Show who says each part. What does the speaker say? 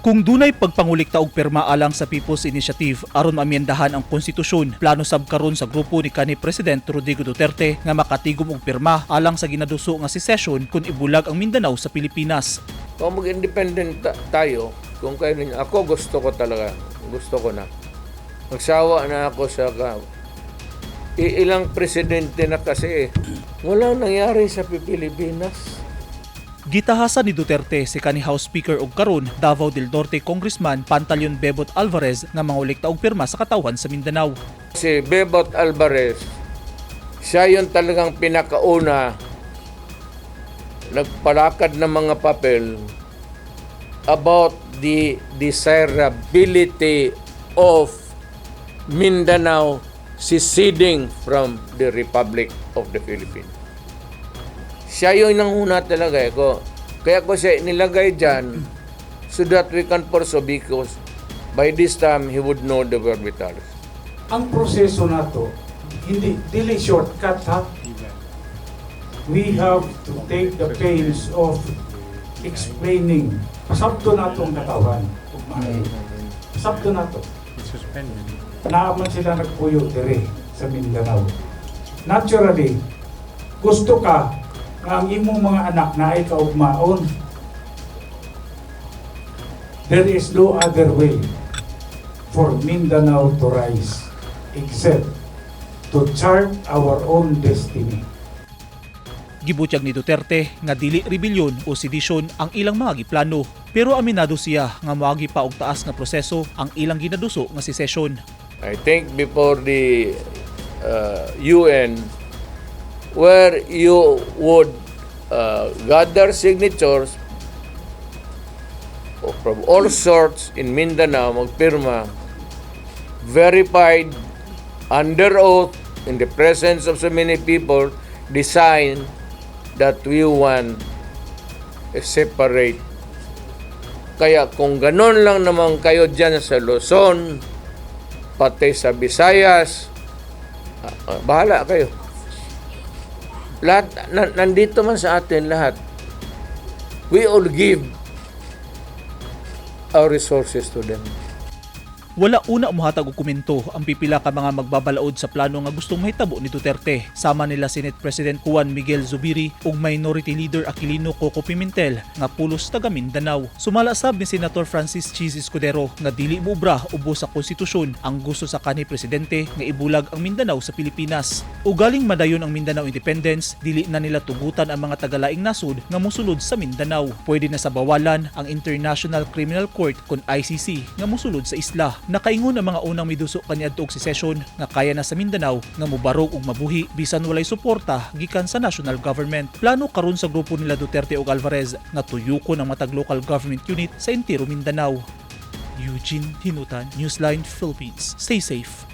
Speaker 1: Kung dunay pagpangulikta og pirma alang sa People's Initiative aron maamyendahan ang konstitusyon, plano sab karon sa grupo ni kanhi President Rodrigo Duterte nga makatigom og pirma alang sa ginaduso nga secession kung ibulag ang Mindanao sa Pilipinas.
Speaker 2: Kung mag-independent tayo, kung kayo ninyo, ako gusto ko na. Magsawa na ako sa ilang presidente na kasi walang nangyari sa Pilipinas.
Speaker 1: Gitahasan ni Duterte si kanhi House Speaker og karon Davao del Norte Congressman Pantaleon Bebot Alvarez nga mangolekta og pirma sa katawhan sa Mindanao.
Speaker 2: Si Bebot Alvarez, siya yung talagang pinakauna nagpalakad ng mga papel about the desirability of Mindanao seceding from the Republic of the Philippines. Siya yung nanguna talaga Kaya ko siya nilagay dyan so that we can pursue because by this time he would know the verbitals.
Speaker 3: Ang proseso na to, dili shortcut ha. We have to take the pains of explaining. Pasabto na itong katawan. Pasabto na to. Naaman sila nagpuyo dire sa Mindanao. Naturally, gusto ka nga ang imong mga anak na ay kaugmaon. There is no other way for Mindanao to rise except to chart our own destiny.
Speaker 1: Gibutyag ni Duterte nga dili rebellion o sedisyon ang ilang mga giplano, pero aminado siya nga moagi pa og taas nga proseso ang ilang ginaduso nga secession.
Speaker 2: I think before the UN, where you would gather signatures from all sorts in Mindanao, magpirma, verified under oath in the presence of so many people, decide that we want a separate. Kaya kung ganon lang naman kayo dyan sa Luzon, pati sa Visayas, bahala kayo. Lahat, nandito man sa atin lahat. We all give our resources to them.
Speaker 1: Wala una mohatag og komento ang pipila ka mga magbabalaod sa plano nga gustong mahitabo ni Duterte. Sama nila Senate President Juan Miguel Zubiri ug Minority Leader Aquilino Coco Pimentel nga pulos taga Mindanao. Sumala sab ni Senator Francis Chis Escudero nga dili moobra ubos sa konstitusyon ang gusto sa kanhi presidente nga ibulag ang Mindanao sa Pilipinas. Ug galing madayon ang Mindanao Independence, dili na nila tugutan ang mga tagalaing nasud nga mosulod sa Mindanao. Pwede na sa bawalan ang International Criminal Court kun ICC nga mosulod sa isla. Nakaingon ang mga unang miduso kaniadto og secession nga kaya na sa Mindanao nga mobarog og mabuhi bisan walay suporta gikan sa national government. Plano karon sa grupo nila Duterte ug Alvarez nga tuyukon ang matag local government unit sa entero Mindanao. Eugene Hinutan, Newsline Philippines. Stay safe.